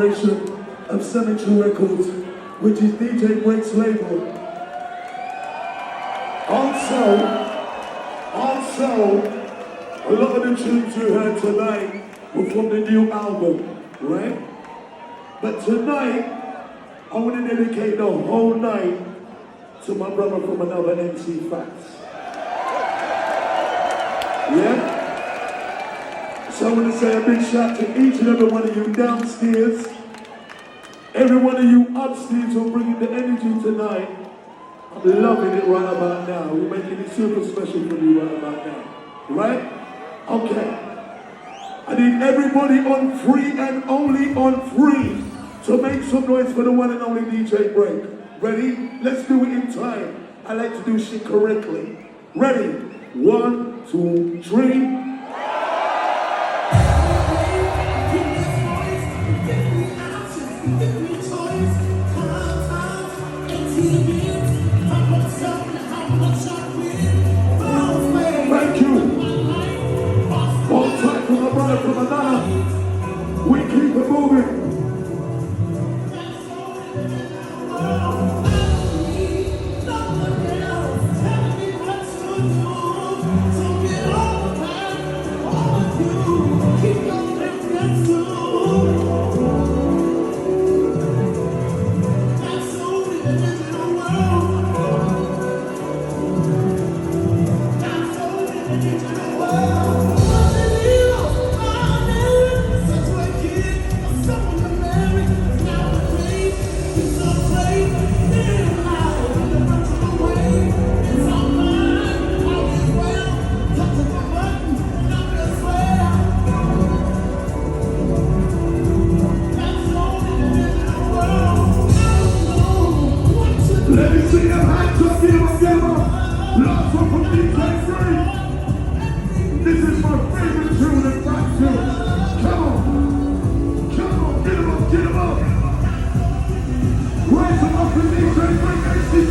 Of Cemetery Records, which is DJ Break's label. Also, a lot of the tunes you heard tonight were from the new album, right? But tonight, I want to dedicate the whole night to my brother from another MC Facts. Yeah? So I want to say a big shout to each and every one of you downstairs, every one of you upstairs who are bringing the energy tonight. I'm loving it right about now. We're making it super special for you right about now. Right? Okay. I need everybody on free and only on free to make some noise for the one and only DJ Break. Ready? Let's do it in time. I like to do shit correctly. Ready? 1, 2, 3. Thank you. All time from a brother from another. We keep it moving. Let me see your hands up, give them. Love from DJ Free. This is my favorite tune and rap tune. Come on, get them up. Raise them up for DJ Free.